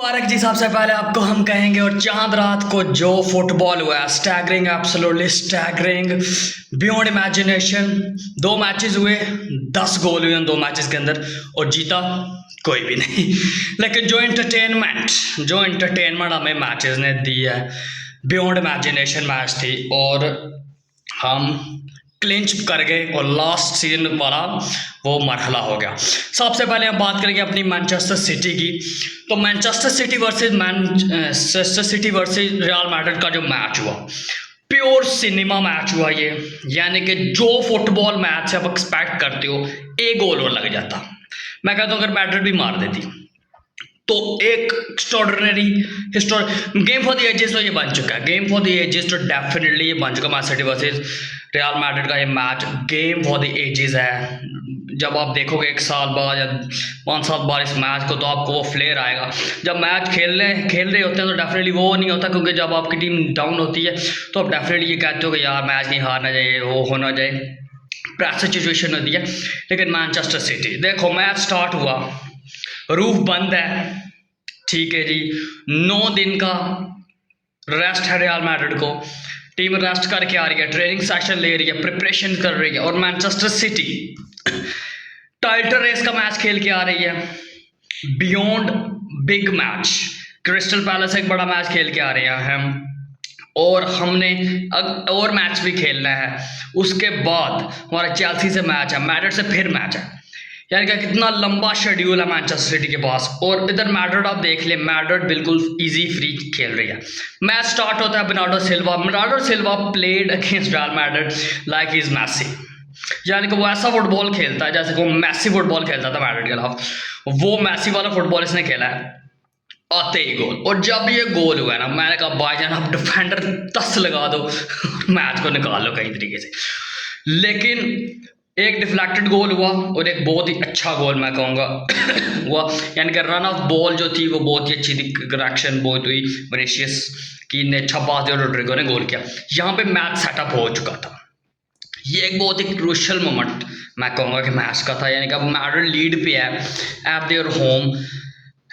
मुबारक जी। सबसे पहले आपको हम कहेंगे और चांद रात को जो फुटबॉल हुआ है, staggering, absolutely staggering, beyond imagination. 2 matches हुए, 10 गोल हुए उन 2 मैचेस के अंदर और जीता कोई भी नहीं। लेकिन जो एंटरटेनमेंट हमें मैचेस ने दी है, बियॉन्ड इमेजिनेशन मैच थी और हम क्लिंच कर गए और लास्ट सीजन वाला वो मरहला हो गया। सबसे पहले हम बात करेंगे अपनी मैनचेस्टर सिटी की। तो Manchester city versus Real Madrid का जो मैच हुआ, प्योर सिनेमा मैच हुआ ये। यानी कि जो फुटबॉल मैच से आप एक्सपेक्ट करते हो, एक गोल और लग जाता। मैं कहता हूँ अगर मैड्रिड भी मार देती तो एक extraordinary game for the ages तो ये बन चुका है। गेम फॉर द एजेस तो डेफिनेटली ये बन चुका। Man City versus Real Madrid का ये match game for the ages है। जब आप देखोगे 1 साल बाद या 5 साल बाद इस मैच को, तो आपको वो फ्लेयर आएगा। जब मैच खेल रहे होते हैं तो डेफिनेटली वो नहीं होता, क्योंकि जब आपकी टीम डाउन होती है तो आप डेफिनेटली ये कहते हो कि यार मैच नहीं हारना चाहिए, वो होना चाहिए, प्रेशर सिचुएशन होती है। लेकिन मैनचेस्टर सिटी देखो, मैच स्टार्ट हुआ, रूफ बंद है, ठीक है जी, 9 दिन का रेस्ट है रियल मैड्रिड को। टीम रेस्ट करके आ रही है, ट्रेनिंग सेशन ले रही है, प्रिपरेशन कर रही है। और मैनचेस्टर सिटी टाइटल रेस का मैच खेल के आ रही है, beyond big match. Crystal palace एक बड़ा मैच खेल के आ रहे हैं हम, और हमने और मैच भी खेलना है। उसके बाद हमारा चेल्सी से मैच है, मैड्रिड से फिर मैच है। यानी कि कितना लंबा शेड्यूल है मैनचेस्टर सिटी के पास। और इधर मैड्रिड आप देख ले, मैड्रिड बिल्कुल इजी फ्री खेल रही है। मैच स्टार्ट होता है, Bernardo Silva played against Real Madrid like he is Messi. यानी कि वो ऐसा फुटबॉल खेलता है जैसे वो मैसी फुटबॉल खेलता था मैड्रिड के खिलाफ। वो मैसी वाला फुटबॉल इसने खेला है, आते ही गोल। और जब ये गोल हुआ ना, मैंने कहा भाईजान आप डिफेंडर 10 लगा दो मैच को निकाल लो कहीं तरीके से। लेकिन एक डिफ्लेक्टेड गोल हुआ और एक बहुत ही अच्छा गोल मैं कहूँगा हुआ। यानी कि रन ऑफ बॉल जो थी वो बहुत ही अच्छी थी, करेक्शन बहुत हुई, विनीसियस की ने अच्छा पास दिया, रोड्रिगो ने गोल किया। यहाँ पे मैच सेटअप हो चुका था। ये एक बहुत ही क्रूशियल मोमेंट मैं कहूँगा कि मैच का था। यानी कि अब मैड्रिड लीड पे है eight their home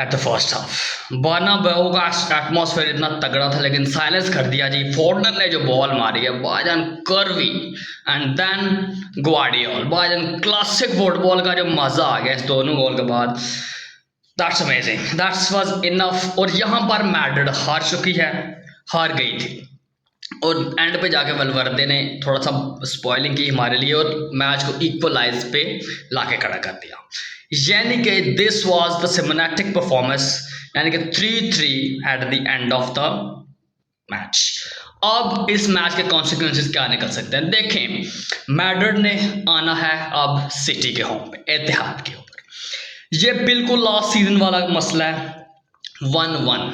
at the first half. Bernabeu का एटमॉस्फेयर इतना तगड़ा था, लेकिन साइलेंस कर दिया जी। फॉर्नर ने जो बॉल मारी है भाईजान, कर्वी एंड देन ग्वार्डियोल, भाईजान क्लासिक फुटबॉल का जो मजा आ गया इस दोनों गोल के बाद। That's amazing, that's was enough. और यहाँ पर मैड्रिड हार गई थी और एंड पे जाके वलवर्दे ने थोड़ा सा स्पॉइलिंग की हमारे लिए और मैच को इक्वलाइज पे लाके खड़ा कर दिया। यानी कि this was the cinematic performance, यानी कि 3-3 at the end of the match. अब इस मैच के कॉन्सिक्वेंसेस क्या निकल सकते हैं देखें। मैड्रिड ने आना है अब सिटी के होम पे, एतिहाद के ऊपर। ये बिल्कुल लास्ट सीजन वाला मसला है, 1-1,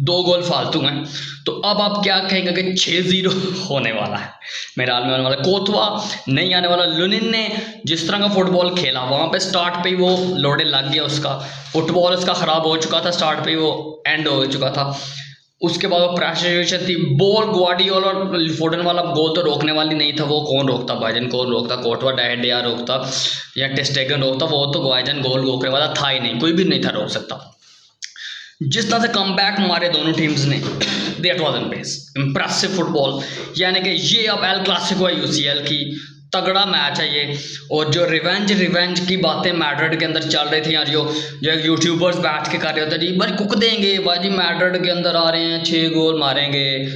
2 गोल फालतू हैं। तो अब आप क्या कहेंगे कि 6-0 होने वाला है मेरे हाल में होने वाला। कोतवा नहीं आने वाला। लुनिन ने जिस तरह का फुटबॉल खेला, वहाँ पे स्टार्ट पे ही वो लोडे लग गया, उसका फुटबॉल उसका ख़राब हो चुका था, स्टार्ट पे ही वो एंड हो चुका था। उसके बाद वो प्रेशर थी, बॉल ग्वार्डियोल और फोर्डन वाला गोल तो रोकने वाली नहीं था। वो कौन रोकता भाईजान, कौन रोकता? कोटवा डायडिया रोकता या टेस्टेगन रोकता, वो तो भाईजान गोल रोकने वाला था ही नहीं, कोई भी नहीं था रोक सकता। जिस तरह से कम बैक मारे दोनों टीम्स ने, दैट वाज इम्प्रेसिव फुटबॉल। यानी कि ये अब एल क्लासिको है यूसीएल की, तगड़ा मैच है ये। और जो रिवेंज की बातें मैड्रिड के अंदर चल रही थी यार, जो यूट्यूबर्स बैठ के कर रहे होते जी, भाई कुक देंगे भाई, मैड्रिड के अंदर आ रहे हैं, 6 गोल मारेंगे,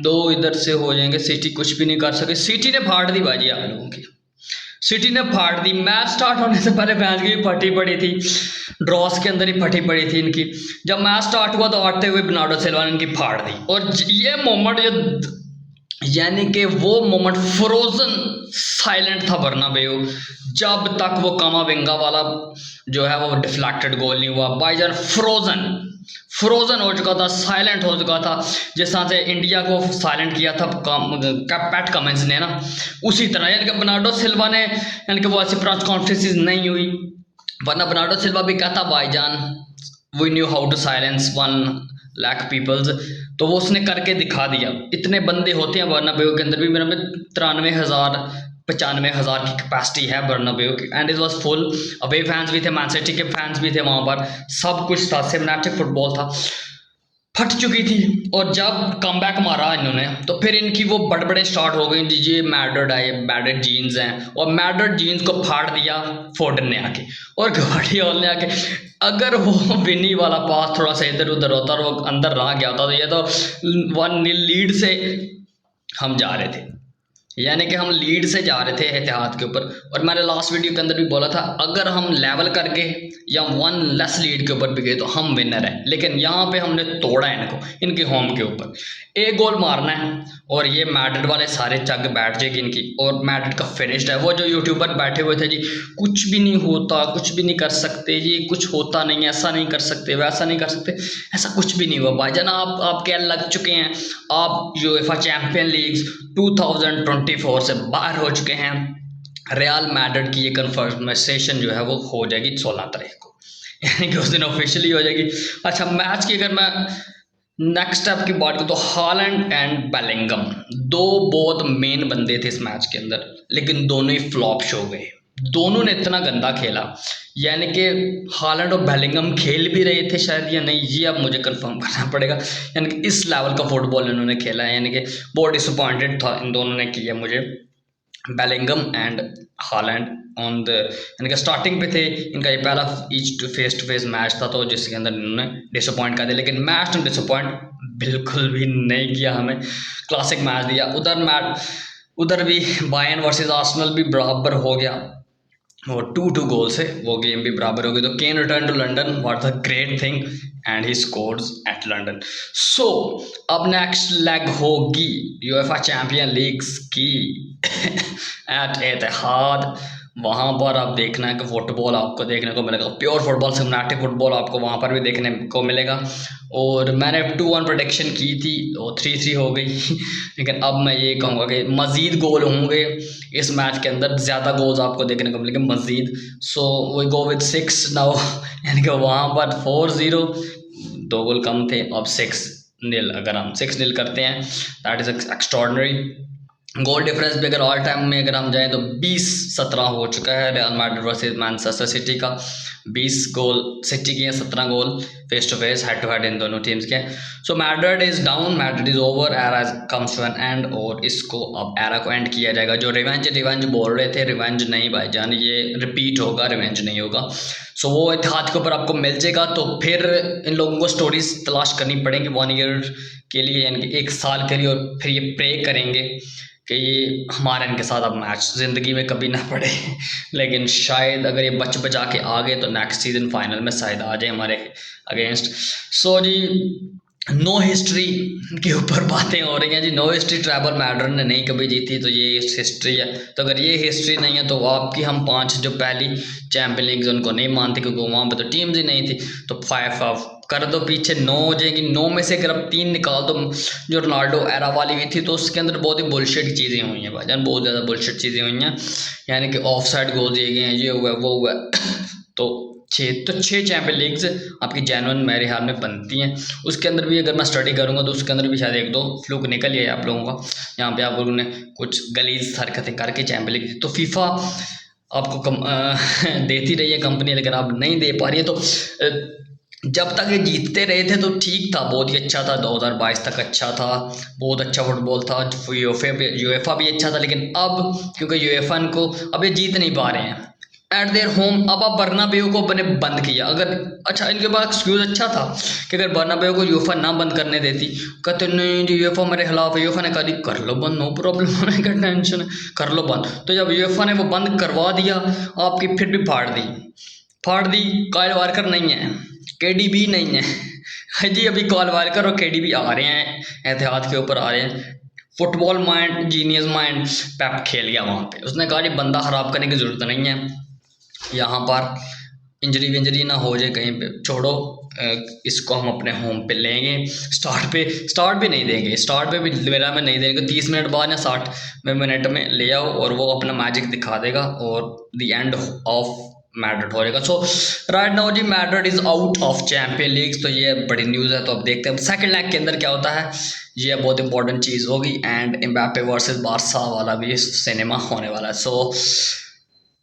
2 इधर से हो जाएंगे, सिटी कुछ भी नहीं कर सके। सिटी ने फाड़ दी बाजी आप लोगों की, सिटी ने फाड़ दी। मैच स्टार्ट होने से पहले मैच की फटी पड़ी थी, ड्रॉस के अंदर ही फटी पड़ी थी इनकी। जब मैच स्टार्ट हुआ तो आते हुए बर्नार्डो सिल्वा ने इनकी फाड़ दी। और ये मोमेंट जो, यानी कि वो मोमेंट फ्रोजन साइलेंट था बर्नाब्यू, जब तक वो कामाविंगा वाला जो है वो डिफ्लेक्टेड गोल नहीं हुआ। भाईजान फ्रोजन हो चुका था, साइलेंट हो चुका था। जिस तरह से इंडिया को साइलेंट किया था पैट कमिंस ने ना, उसी तरह। यानी कि बर्नार्डो सिल्वा ने, यानी कि वो ऐसी प्रेस कॉन्फ्रेंसेस नहीं हुई, वरना बर्नार्डो सिल्वा भी कहता भाईजान we knew how to silence 1 lakh peoples, तो वो उसने करके दिखा दिया। इतने बंदे होते हैं बर्नाब्यू के अंदर भी, मेरे में 93,000 95,000 की कैपेसिटी है बर्नाब्यू की, and it was full. Away fans भी थे, मैन सिटी के फैंस भी थे वहाँ पर, सब कुछ था, सिनेमैटिक फुटबॉल था। फट चुकी थी, और जब कमबैक मारा इन्होंने तो फिर इनकी वो बड़बड़े स्टार्ट हो गई, ये मैड्रिड है, ये मैड्रिड जीन्स हैं, और मैड्रिड जीन्स को फाड़ दिया फोर्डन ने आके और गवार्डियोल ने आके। अगर वो विनी वाला पास थोड़ा सा इधर उधर होता और वो अंदर रह गया होता तो ये तो 1-0 लीड से हम जा रहे थे, यानी कि हम लीड से जा रहे थे इत्तेहाद के ऊपर। और मैंने लास्ट वीडियो के अंदर भी बोला था, अगर हम लेवल करके या 1 लेस लीड के ऊपर भी गए तो हम विनर हैं, लेकिन यहाँ पे हमने तोड़ा है इनको, इनके होम के ऊपर। एक गोल मारना है और ये मैड्रिड वाले सारे चग बैठ जाएगी इनकी, और मैड्रिड का फिनिश्ड है। वो जो यूट्यूबर बैठे हुए थे जी, कुछ भी नहीं होता, कुछ भी नहीं कर सकते जी, कुछ होता नहीं, ऐसा नहीं कर सकते, वैसा नहीं कर सकते, ऐसा कुछ भी नहीं हुआ भाईजान। आपके लग चुके हैं, आप यूएफा चैंपियन लीग 2024 से बाहर हो चुके हैं। रियल मैड्रिड की ये कन्फर्मेशन जो है वो हो जाएगी 16 तारीख को, यानी कि उस दिन ऑफिशियली हो जाएगी। अच्छा, मैच की अगर मैं नेक्स्ट स्टेप की बात करूँ तो हालैंड एंड बेलिंगम दो बहुत मेन बंदे थे इस मैच के अंदर, लेकिन दोनों ही फ्लॉप शो गए। दोनों ने इतना गंदा खेला, यानी कि हालैंड और बेलिंगम खेल भी रहे थे शायद या नहीं, ये अब मुझे कंफर्म करना पड़ेगा। यानी कि इस लेवल का फुटबॉल इन्होंने खेला है, यानी कि बहुत डिसअपॉइंटेड था इन दोनों ने किया मुझे, Bellingham and Holland on the, यानी कि स्टार्टिंग पे थे इनका ये पहला फेस टू फेस मैच था, तो जिसके अंदर इन्होंने डिसअपॉइंट कर दिया। लेकिन मैच ने डिसअपॉइंट बिल्कुल भी नहीं किया, हमें क्लासिक मैच दिया। उधर भी बायर्न वर्सेस आर्सेनल भी बराबर हो गया, वो 2-2 गोल से वो गेम भी बराबर हो गई। तो Kane return to London, what the great thing, and he scores at London. So अब नेक्स्ट लेग होगी यूएफा चैंपियन लीग्स की एट इत्तेहाद। वहाँ पर आप देखना है कि फुटबॉल आपको देखने को मिलेगा, प्योर फुटबॉल, सिनेमैटिक फुटबॉल आपको वहाँ पर भी देखने को मिलेगा। और मैंने 2-1 प्रेडिक्शन की थी, वो 3-3 हो गई लेकिन अब मैं ये कहूँगा कि मज़ीद गोल होंगे इस मैच के अंदर, ज़्यादा गोल्स आपको देखने को मिलेंगे मज़ीद। So we go with 6 now, यानी कि वहाँ पर 4-0, 2 गोल कम थे, अब 6-0। अगर हम 6-0 करते हैं that is extraordinary. Goal difference भी अगर ऑल टाइम में अगर हम जाएं तो 20-17 हो चुका है Real Madrid versus Manchester City का। 20 गोल सिटी के हैं, 17 goal face to face, head to head इन दोनों टीम्स के। So Madrid is down, Madrid is over, era comes to an end, और इसको अब एरा को एंड किया जाएगा। जो रिवेंज बोल रहे थे, रिवेंज नहीं भाईजान, ये रिपीट होगा, रिवेंज नहीं होगा। सो वो इत्तेहाद के ऊपर आपको मिल जाएगा, तो फिर इन लोगों को स्टोरीज तलाश करनी पड़ेंगी 1 ईयर के लिए, यानी कि 1 साल के लिए, और फिर ये प्रे करेंगे कि ये हमारे इनके साथ अब मैच ज़िंदगी में कभी ना पड़े लेकिन शायद अगर ये बचा के आ गए तो नेक्स्ट सीज़न फाइनल में शायद आ जाए हमारे अगेंस्ट। सो जी, नो हिस्ट्री के ऊपर बातें हो रही हैं जी। नो हिस्ट्री, ट्रैवल मैड्रिड ने नहीं कभी जीती, तो ये हिस्ट्री है। तो अगर ये हिस्ट्री नहीं है तो आपकी हम 5 जो पहली चैंपियन लीग उनको नहीं मानते, क्योंकि वहाँ पे तो टीम्स ही नहीं थी। तो 5 कर दो पीछे, 9 हो जाएगी। 9 में से अगर अब 3 निकाल दो, जो रोनाल्डो एरा वाली हुई थी, तो उसके अंदर बहुत ही बुलशिट चीज़ें हुई हैं भाईजान, बहुत ज़्यादा बुलशिट चीज़ें हुई हैं, यानी कि ऑफ साइड गोल दिए गए हैं, ये हुआ वो हुआ तो 6 चैंपियन लीग्स आपकी जेन्युइन मेरे ख्याल में बनती हैं। उसके अंदर भी अगर मैं स्टडी करूँगा तो उसके अंदर भी शायद 1-2 फ्लूक निकल ही है आप लोगों का। यहाँ पे आप लोगों ने कुछ गलीज हरकतें करके चैंपियन लीग, तो फीफा आपको देती रही है कंपनी, अगर आप नहीं दे पा रही है तो जब तक ये जीतते रहे थे तो ठीक था, बहुत ही अच्छा था। 2022 तक अच्छा था, बहुत अच्छा फुटबॉल था, यूएफा भी अच्छा था। लेकिन अब क्योंकि यूएफा को अब ये जीत नहीं पा रहे हैं एट देयर होम, अब आप बर्नाब्यू को मैंने बंद किया। अगर अच्छा, इनके पास एक्सक्यूज़ अच्छा था कि अगर बर्नाब्यू को यूएफा ना बंद करने देती, कहते नहीं जी यूएफा मेरे खिलाफ है। यूएफा ने कहा कर लो बंद, नो प्रॉब्लम, होने का टेंशन है, कर लो बंद। तो जब यूएफा ने वो बंद करवा दिया, आपकी फिर भी फाड़ दी। काइल वॉकर नहीं है, केडीबी नहीं है हाँ जी, अभी काइल वॉकर और केडीबी आ रहे हैं, एहतियात के ऊपर आ रहे हैं। फुटबॉल माइंड, जीनियस माइंड पेप खेल गया वहाँ पे, उसने कहा जी बंदा ख़राब करने की ज़रूरत नहीं है, यहाँ पर इंजरी ना हो जाए कहीं पे, छोड़ो इसको हम अपने होम पे लेंगे। स्टार्ट भी नहीं देंगे, स्टार्ट पे भी मेरा में नहीं देंगे, 30 मिनट बाद या 60 मिनट में ले आओ और वो अपना मैजिक दिखा देगा। और द एंड ऑफ मैड्रिड हो जाएगा। सो राइट नाउ जी Madrid is out of champion league, तो ये बड़ी न्यूज़ है। तो अब देखते हैं सेकंड लेग के अंदर क्या होता है, ये बहुत इंपॉर्टेंट चीज़ होगी। एंड एम्बापे वर्सेस बारसा वाला भी सिनेमा होने वाला है। सो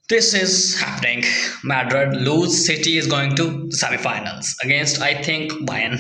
this is happening. Madrid lose. City is going to semi-finals against I think Bayern.